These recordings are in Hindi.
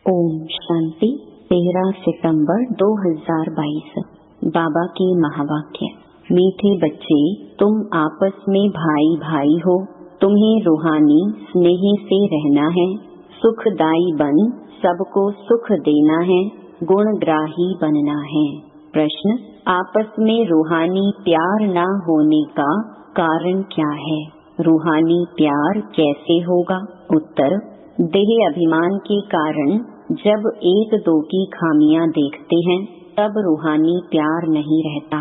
ओम शांति। 13 सितंबर 2022। बाबा के महावाक्य। मीठे बच्चे, तुम आपस में भाई भाई हो। तुम्हें रूहानी स्नेह से रहना है। सुखदाई बन सबको सुख देना है। गुणग्राही बनना है। प्रश्न, आपस में रूहानी प्यार न होने का कारण क्या है? रूहानी प्यार कैसे होगा? उत्तर, देह अभिमान के कारण जब एक दो की खामियां देखते हैं तब रूहानी प्यार नहीं रहता।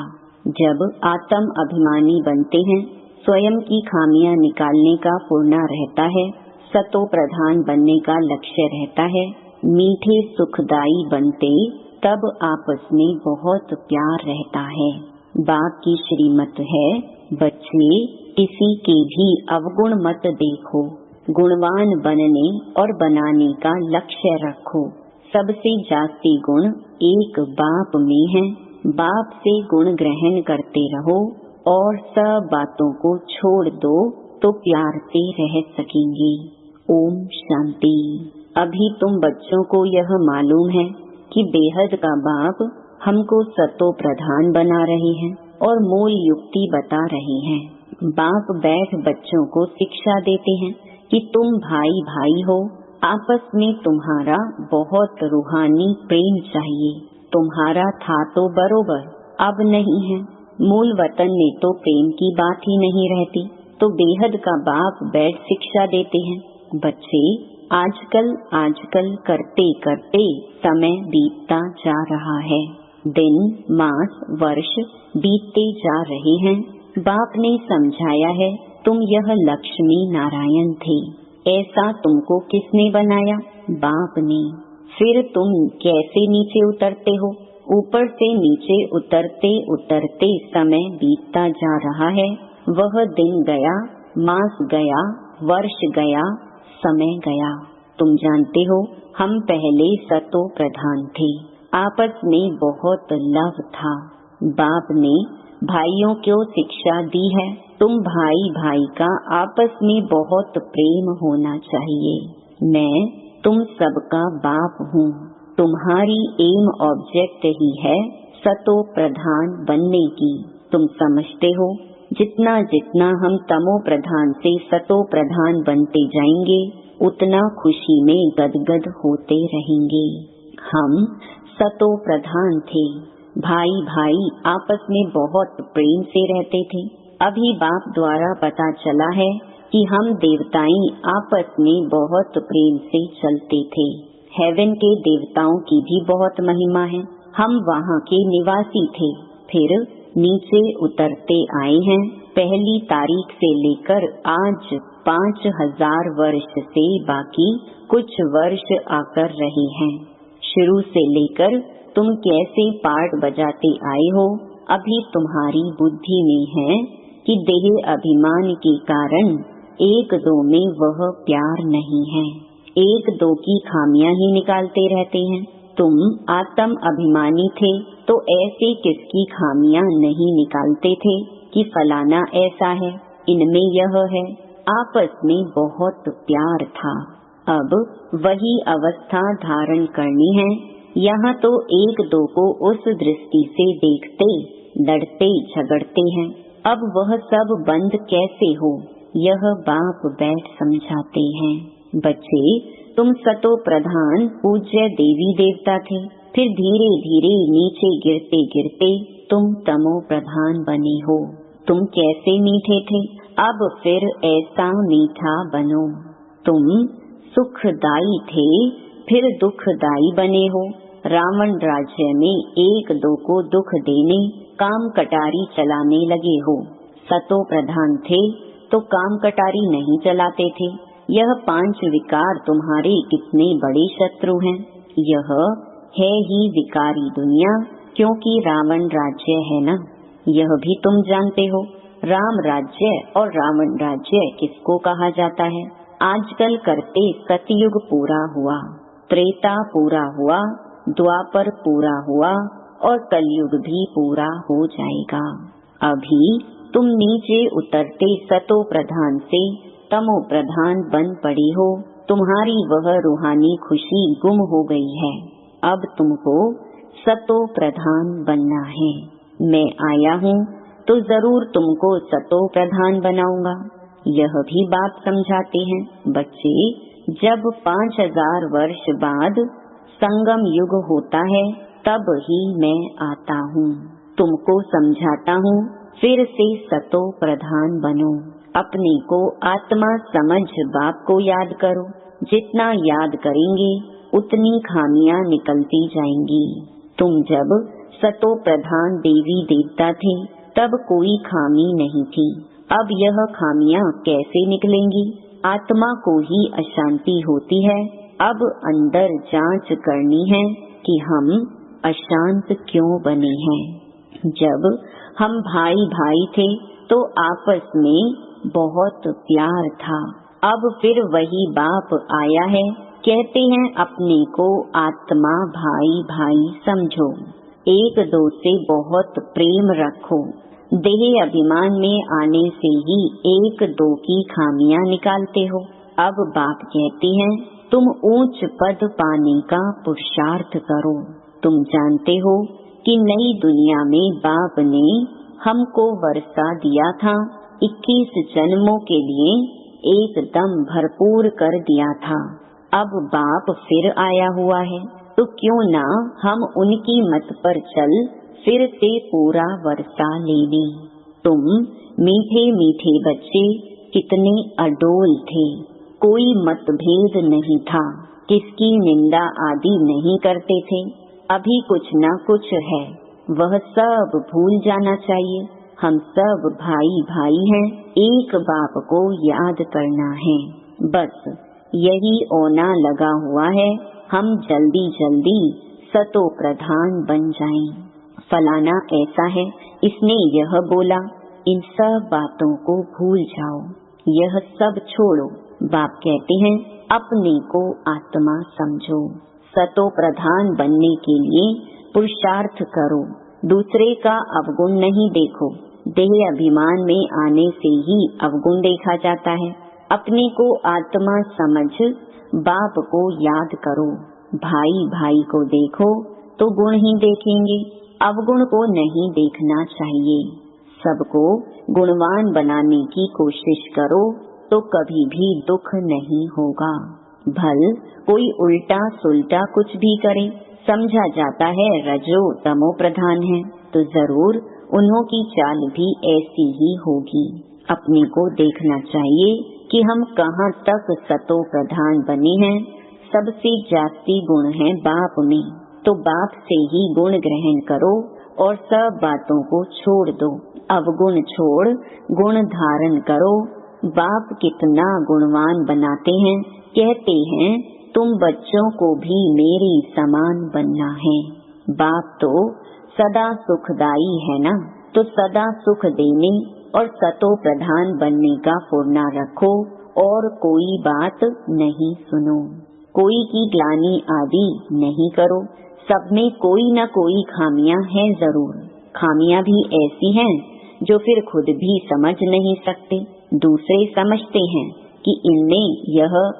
जब आत्म अभिमानी बनते हैं, स्वयं की खामियां निकालने का पूर्ण रहता है। सतो प्रधान बनने का लक्ष्य रहता है। मीठे सुखदाई बनते तब आपस में बहुत प्यार रहता है। बाप की श्रीमत है, बच्चे किसी के भी अवगुण मत देखो। गुणवान बनने और बनाने का लक्ष्य रखो। सबसे जास्ती गुण एक बाप में है। बाप से गुण ग्रहण करते रहो और सब बातों को छोड़ दो तो प्यार से रह सकेंगे। ओम शांति। अभी तुम बच्चों को यह मालूम है कि बेहद का बाप हमको सतो प्रधान बना रहे हैं और मूल युक्ति बता रहे हैं। बाप बैठ बच्चों को शिक्षा देते हैं कि तुम भाई भाई हो। आपस में तुम्हारा बहुत रूहानी प्रेम चाहिए। तुम्हारा था तो बरोबर, अब नहीं है। मूल वतन में तो प्रेम की बात ही नहीं रहती। तो बेहद का बाप बैठ शिक्षा देते हैं, बच्चे आजकल करते करते समय बीतता जा रहा है। दिन मास वर्ष बीतते जा रहे हैं। बाप ने समझाया है, तुम यह लक्ष्मी नारायण थे। ऐसा तुमको किसने बनाया? बाप ने। फिर तुम कैसे नीचे उतरते हो? ऊपर से नीचे उतरते उतरते समय बीतता जा रहा है। वह दिन गया, मास गया, वर्ष गया, समय गया। तुम जानते हो, हम पहले सतो प्रधान थे। आपस में बहुत लव था। बाप ने भाइयों को शिक्षा दी है, तुम भाई भाई का आपस में बहुत प्रेम होना चाहिए। मैं तुम सबका बाप हूँ। तुम्हारी एम ऑब्जेक्ट ही है सतो प्रधान बनने की। तुम समझते हो, जितना जितना हम तमो प्रधान से सतो प्रधान बनते जाएंगे, उतना खुशी में गदगद होते रहेंगे। हम सतो प्रधान थे। भाई भाई आपस में बहुत प्रेम से रहते थे। अभी बाप द्वारा पता चला है कि हम देवताएं आपस में बहुत प्रेम से चलते थे। हेवन के देवताओं की भी बहुत महिमा है। हम वहाँ के निवासी थे। फिर नीचे उतरते आए हैं। पहली तारीख से लेकर आज 5000 वर्ष से बाकी कुछ वर्ष आकर रहे हैं। शुरू से लेकर तुम कैसे पार्ट बजाते आए हो, अभी तुम्हारी बुद्धि में है कि देह अभिमान के कारण एक दो में वह प्यार नहीं है। एक दो की खामियां ही निकालते रहते हैं। तुम आत्म अभिमानी थे तो ऐसे किसकी खामियां नहीं निकालते थे कि फलाना ऐसा है, इनमें यह है। आपस में बहुत प्यार था। अब वही अवस्था धारण करनी है। यहाँ तो एक दो को उस दृष्टि से देखते, लड़ते झगड़ते हैं। अब वह सब बंद कैसे हो, यह बाप बैठ समझाते हैं। बच्चे, तुम सतो प्रधान पूज्य देवी देवता थे। फिर धीरे धीरे नीचे गिरते गिरते तुम तमो प्रधान बने हो। तुम कैसे मीठे थे, अब फिर ऐसा मीठा बनो। तुम सुखदाई थे, फिर दुखदाई बने हो। रावण राज्य में एक दो को दुख देने काम कटारी चलाने लगे हो। सतो प्रधान थे तो काम कटारी नहीं चलाते थे। यह 5 विकार तुम्हारे कितने बड़े शत्रु हैं। यह है ही विकारी दुनिया, क्योंकि रावण राज्य है ना। यह भी तुम जानते हो। राम राज्य और रावण राज्य किसको कहा जाता है? आजकल करते सतयुग पूरा हुआ, त्रेता पूरा हुआ, द्वापर पूरा हुआ और कलयुग भी पूरा हो जाएगा। अभी तुम नीचे उतरते सतो प्रधान से तमो प्रधान बन पड़े हो। तुम्हारी वह रूहानी खुशी गुम हो गई है। अब तुमको सतो प्रधान बनना है। मैं आया हूँ तो जरूर तुमको सतो प्रधान बनाऊंगा। यह भी बात समझाते हैं, बच्चे, जब 5000 वर्ष बाद संगम युग होता है तब ही मैं आता हूँ। तुमको समझाता हूँ, फिर से सतो प्रधान बनो। अपने को आत्मा समझ बाप को याद करो। जितना याद करेंगे उतनी खामियां निकलती जाएंगी। तुम जब सतो प्रधान देवी देवता थे तब कोई खामी नहीं थी। अब यह खामियां कैसे निकलेंगी? आत्मा को ही अशांति होती है। अब अंदर जांच करनी है कि हम अशांत क्यों बने हैं। जब हम भाई भाई थे तो आपस में बहुत प्यार था। अब फिर वही बाप आया है, कहते हैं अपने को आत्मा भाई भाई समझो, एक दो से बहुत प्रेम रखो। देह अभिमान में आने से ही एक दो की खामियां निकालते हो। अब बाप कहते हैं तुम ऊंच पद पाने का पुरुषार्थ करो। तुम जानते हो कि नई दुनिया में बाप ने हमको वर्षा दिया था, 21 जन्मों के लिए एकदम भरपूर कर दिया था। अब बाप फिर आया हुआ है तो क्यों ना हम उनकी मत पर चल फिर से पूरा वर्षा ले लें। तुम मीठे मीठे बच्चे कितने अडोल थे, कोई मतभेद नहीं था, किसकी निंदा आदि नहीं करते थे। अभी कुछ न कुछ है, वह सब भूल जाना चाहिए। हम सब भाई भाई हैं, एक बाप को याद करना है। बस यही ओना लगा हुआ है, हम जल्दी जल्दी सतो प्रधान बन जाएं। फलाना ऐसा है, इसने यह बोला, इन सब बातों को भूल जाओ, यह सब छोड़ो। बाप कहते हैं अपने को आत्मा समझो। सतो प्रधान बनने के लिए पुरुषार्थ करो। दूसरे का अवगुण नहीं देखो। देह अभिमान में आने से ही अवगुण देखा जाता है। अपने को आत्मा समझ बाप को याद करो। भाई भाई को देखो तो गुण ही देखेंगे, अवगुण को नहीं देखना चाहिए। सबको गुणवान बनाने की कोशिश करो तो कभी भी दुख नहीं होगा। भल कोई उल्टा सुल्टा कुछ भी करे, समझा जाता है रजो तमो प्रधान है, तो जरूर उन्हों की चाल भी ऐसी ही होगी। अपने को देखना चाहिए कि हम कहाँ तक सतो प्रधान बने हैं। सबसे जास्ती गुण है बाप में, तो बाप से ही गुण ग्रहण करो और सब बातों को छोड़ दो। अवगुण छोड़ गुण धारण करो। बाप कितना गुणवान बनाते हैं, कहते हैं तुम बच्चों को भी मेरे समान बनना है। बाप तो सदा सुखदाई है ना, तो सदा सुख देने और सतो प्रधान बनने का फुर्ना रखो और कोई बात नहीं सुनो। कोई की ग्लानि आदि नहीं करो। सब में कोई न कोई खामियां हैं जरूर। खामियां भी ऐसी हैं जो फिर खुद भी समझ नहीं सकते, दूसरे समझते हैं कि इनमें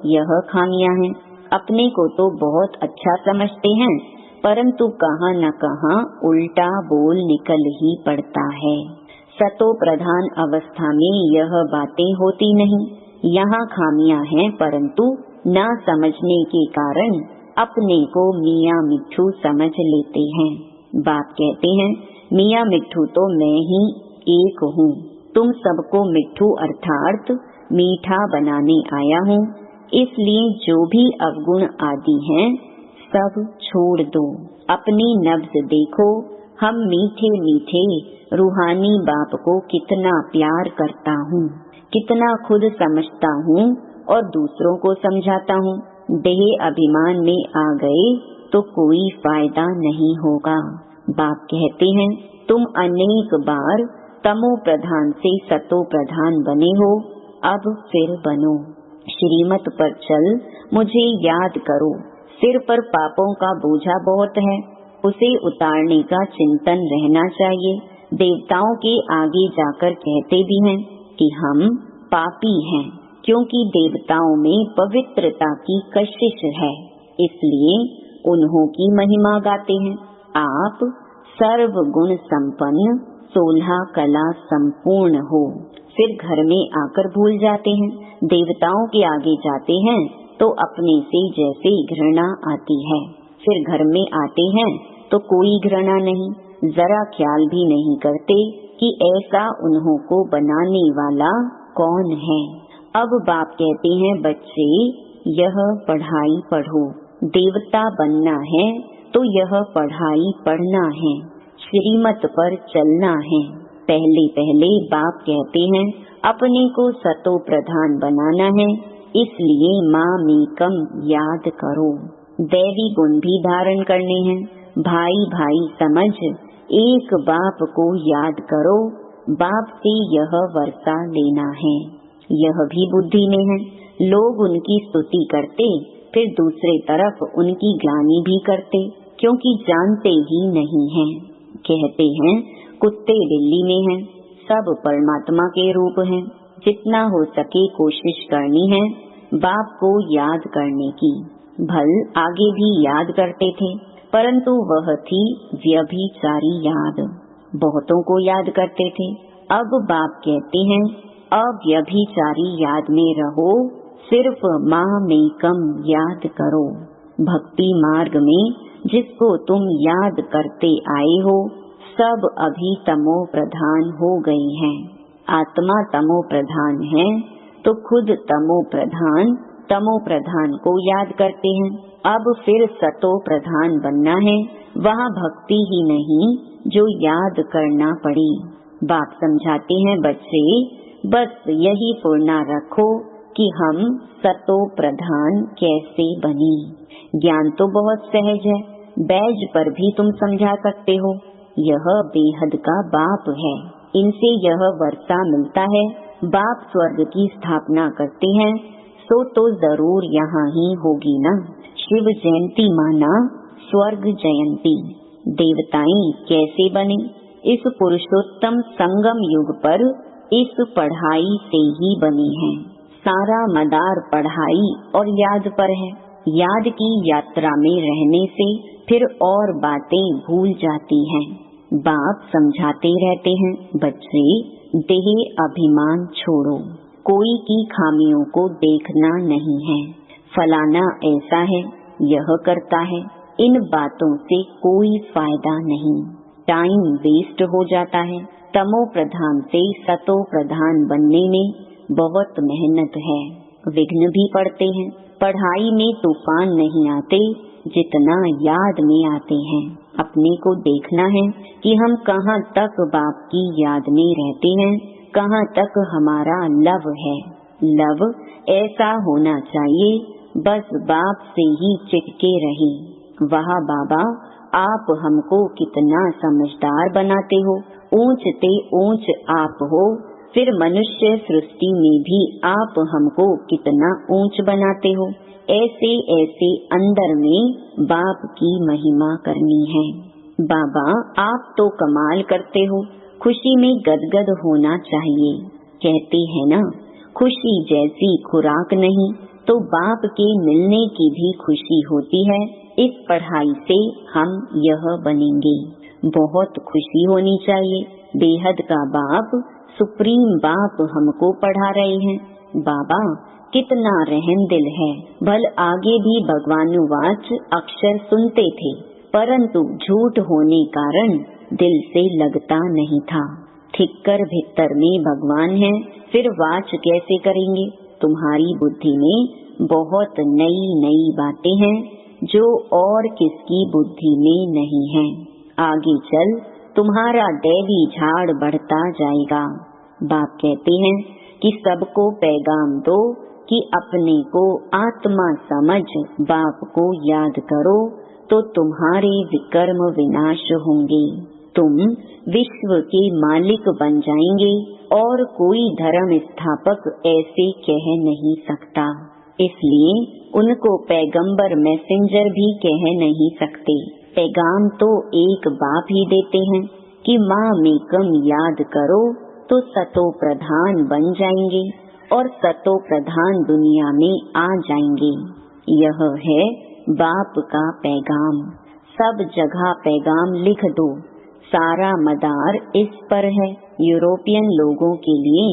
यह खामियां हैं। अपने को तो बहुत अच्छा समझते हैं, परंतु कहाँ न कहाँ उल्टा बोल निकल ही पड़ता है। सतो प्रधान अवस्था में यह बातें होती नहीं। यहाँ खामियां हैं, परंतु न समझने के कारण अपने को मियाँ मिट्ठू समझ लेते हैं। बाप कहते हैं मियाँ मिट्ठू तो मैं ही एक हूँ। तुम सबको मिट्ठू अर्थात मीठा बनाने आया हूँ। इसलिए जो भी अवगुण आदि हैं सब छोड़ दो। अपनी नब्ज देखो, हम मीठे मीठे रूहानी बाप को कितना प्यार करता हूँ, कितना खुद समझता हूँ और दूसरों को समझाता हूँ। देह अभिमान में आ गए तो कोई फायदा नहीं होगा। बाप कहते हैं तुम अनेक बार तमो प्रधान से सतो प्रधान बने हो, अब फिर बनो। श्रीमत पर चल मुझे याद करो। सिर पर पापों का बोझा बहुत है, उसे उतारने का चिंतन रहना चाहिए। देवताओं के आगे जाकर कहते भी हैं कि हम पापी हैं, क्योंकि देवताओं में पवित्रता की कशिश है, इसलिए उन्हों की महिमा गाते हैं। आप सर्व गुण संपन्न 16 कला संपूर्ण हो, फिर घर में आकर भूल जाते हैं। देवताओं के आगे जाते हैं तो अपने से जैसे घृणा आती है, फिर घर में आते हैं तो कोई घृणा नहीं, जरा ख्याल भी नहीं करते कि ऐसा उन्हों को बनाने वाला कौन है। अब बाप कहते हैं, बच्चे यह पढ़ाई पढ़ो, देवता बनना है तो यह पढ़ाई पढ़ना है, श्रीमत पर चलना है। पहले पहले बाप कहते हैं अपने को सतो प्रधान बनाना है, इसलिए मामेकम याद करो। दैवी गुण भी धारण करने हैं, भाई भाई समझ एक बाप को याद करो, बाप से यह वर्षा लेना है। यह भी बुद्धि में है। लोग उनकी स्तुति करते, फिर दूसरे तरफ उनकी ग्लानि भी करते, क्योंकि जानते ही नहीं हैं। कहते हैं कुत्ते बिल्ली में हैं, सब परमात्मा के रूप हैं। जितना हो सके कोशिश करनी है बाप को याद करने की। भल आगे भी याद करते थे, परंतु वह थी व्यभिचारी याद, बहुतों को याद करते थे। अब बाप कहते हैं अव्यभिचारी याद में रहो, सिर्फ मामेकम याद करो। भक्ति मार्ग में जिसको तुम याद करते आए हो, सब अभी तमो प्रधान हो गए हैं। आत्मा तमो प्रधान है तो खुद तमो प्रधान को याद करते हैं। अब फिर सतो प्रधान बनना है, वहाँ भक्ति ही नहीं जो याद करना पड़ी। बाप समझाते हैं, बच्चे बस यही पूर्णा रखो कि हम सतो प्रधान कैसे बने। ज्ञान तो बहुत सहज है, बैज पर भी तुम समझा सकते हो। यह बेहद का बाप है, इनसे यह वर्षा मिलता है। बाप स्वर्ग की स्थापना करते हैं, सो तो जरूर यहाँ ही होगी ना। शिव जयंती माना स्वर्ग जयंती। देवताएं कैसे बने? इस पुरुषोत्तम संगम युग पर इस पढ़ाई से ही बनी है। सारा मदार पढ़ाई और याद पर है। याद की यात्रा में रहने से फिर और बातें भूल जाती हैं। बाप समझाते रहते हैं, बच्चे देह अभिमान छोड़ो, कोई की खामियों को देखना नहीं है। फलाना ऐसा है, यह करता है, इन बातों से कोई फायदा नहीं, टाइम वेस्ट हो जाता है। तमो प्रधान से सतो प्रधान बनने में बहुत मेहनत है, विघ्न भी पड़ते हैं। पढ़ाई में तूफान नहीं आते जितना याद में आते हैं। अपने को देखना है कि हम कहाँ तक बाप की याद में रहते हैं, कहाँ तक हमारा लव है। लव ऐसा होना चाहिए बस बाप से ही चिपके रहे। वाह बाबा, आप हमको कितना समझदार बनाते हो। ऊंचते ऊंच आप हो, फिर मनुष्य सृष्टि में भी आप हमको कितना ऊंच बनाते हो। ऐसे ऐसे अंदर में बाप की महिमा करनी है। बाबा आप तो कमाल करते हो, खुशी में गदगद होना चाहिए। कहते हैं ना, खुशी जैसी खुराक नहीं तो बाप के मिलने की भी खुशी होती है। इस पढ़ाई से हम यह बनेंगे। बहुत खुशी होनी चाहिए। बेहद का बाप, सुप्रीम बाप हमको पढ़ा रहे हैं। बाबा कितना रहम दिल है। भल आगे भी भगवानुवाच अक्षर सुनते थे, परंतु झूठ होने कारण दिल से लगता नहीं था। ठिक्कर भित्तर में भगवान है, फिर वाच कैसे करेंगे? तुम्हारी बुद्धि में बहुत नई नई बातें हैं जो और किसकी बुद्धि में नहीं है। आगे चल तुम्हारा दैवी झाड़ बढ़ता जाएगा। बाप कहते हैं कि सबको पैगाम दो कि अपने को आत्मा समझ बाप को याद करो तो तुम्हारे विकर्म विनाश होंगे। तुम विश्व के मालिक बन जाएंगे और कोई धर्म स्थापक ऐसे कह नहीं सकता। इसलिए उनको पैगंबर मैसेंजर भी कह नहीं सकते। पैगाम तो एक बाप ही देते हैं कि माँ मेकम याद करो तो सतो प्रधान बन जाएंगे और सतो प्रधान दुनिया में आ जाएंगे। यह है बाप का पैगाम। सब जगह पैगाम लिख दो। सारा मदार इस पर है। यूरोपियन लोगों के लिए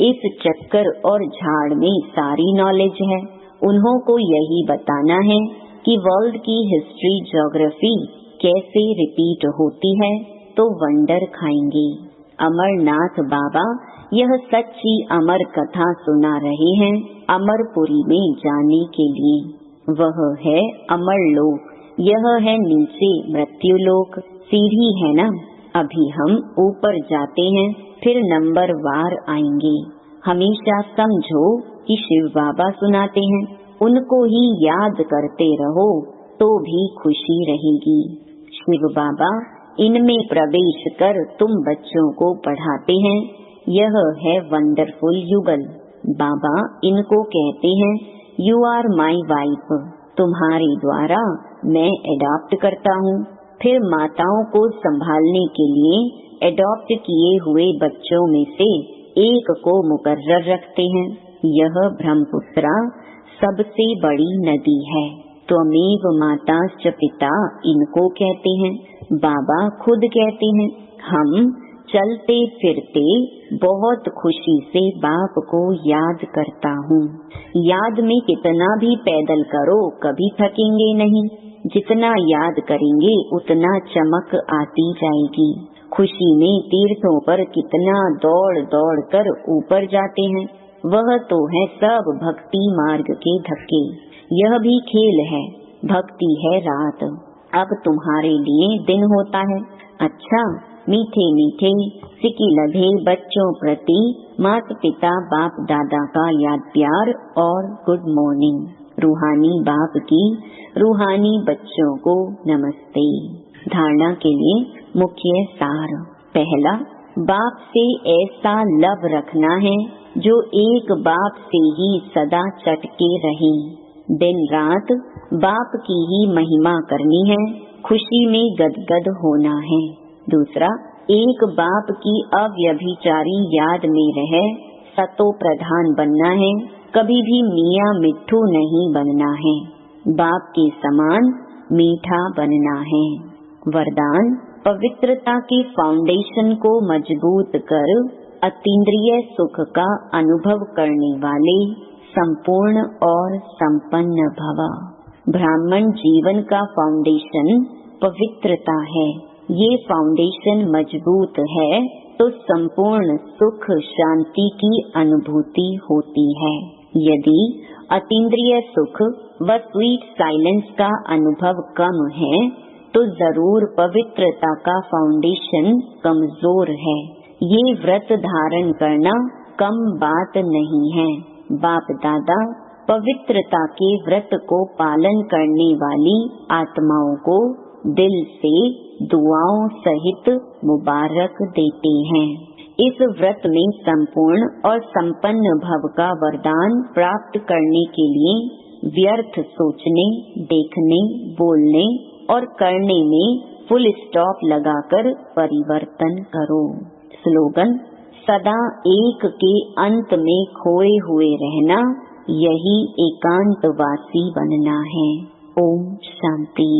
इस चक्कर और झाड़ में सारी नॉलेज है। उन्हों को यही बताना है कि वर्ल्ड की हिस्ट्री ज्योग्राफी कैसे रिपीट होती है, तो वंडर खाएंगे। अमरनाथ बाबा यह सच्ची अमर कथा सुना रहे हैं अमरपुरी में जाने के लिए। वह है अमर लोक, यह है नीचे मृत्यु लोक। सीढ़ी है ना, अभी हम ऊपर जाते हैं, फिर नंबर वार आएंगे। हमेशा समझो कि शिव बाबा सुनाते हैं, उनको ही याद करते रहो तो भी खुशी रहेगी। शिव बाबा इनमें प्रवेश कर तुम बच्चों को पढ़ाते हैं। यह है वंडरफुल युगल। बाबा इनको कहते हैं, यू आर माई वाइफ, तुम्हारे द्वारा मैं एडॉप्ट करता हूँ। फिर माताओं को संभालने के लिए एडॉप्ट किए हुए बच्चों में से एक को मुकर्रर रखते हैं। यह ब्रह्मपुत्रा सबसे बड़ी नदी है। त्वमेव माताश्च पिता इनको कहते हैं। बाबा खुद कहते हैं, हम चलते फिरते बहुत खुशी से बाप को याद करता हूँ। याद में कितना भी पैदल करो कभी थकेंगे नहीं। जितना याद करेंगे उतना चमक आती जाएगी। खुशी में तीर्थों पर कितना दौड़ दौड़ कर ऊपर जाते हैं। वह तो है सब भक्ति मार्ग के धक्के। यह भी खेल है, भक्ति है रात। अब तुम्हारे लिए दिन होता है। अच्छा, मीठे मीठे सिकी लधे बच्चों प्रति माता पिता बाप दादा का याद प्यार और गुड मॉर्निंग। रूहानी बाप की रूहानी बच्चों को नमस्ते। धारणा के लिए मुख्य सार। पहला, बाप से ऐसा लव रखना है जो एक बाप से ही सदा चटके रहे। दिन रात बाप की ही महिमा करनी है, खुशी में गदगद होना है। दूसरा, एक बाप की अव्यभिचारी याद में रहे सतो प्रधान बनना है, कभी भी मियाँ मिट्ठू नहीं बनना है। बाप के समान मीठा बनना है। वरदान, पवित्रता के फाउंडेशन को मजबूत कर अतीन्द्रिय सुख का अनुभव करने वाले संपूर्ण और संपन्न भव। ब्राह्मण जीवन का फाउंडेशन पवित्रता है। ये फाउंडेशन मजबूत है तो संपूर्ण सुख शांति की अनुभूति होती है। यदि अतीन्द्रिय सुख व स्वीट साइलेंस का अनुभव कम है तो जरूर पवित्रता का फाउंडेशन कमजोर है। ये व्रत धारण करना कम बात नहीं है। बाप दादा पवित्रता के व्रत को पालन करने वाली आत्माओं को दिल से दुआओं सहित मुबारक देते हैं। इस व्रत में संपूर्ण और संपन्न भव का वरदान प्राप्त करने के लिए व्यर्थ सोचने, देखने, बोलने और करने में फुल स्टॉप लगाकर परिवर्तन करो। स्लोगन, सदा एक के अंत में खोए हुए रहना, यही एकांतवासी बनना है। ओम शांति।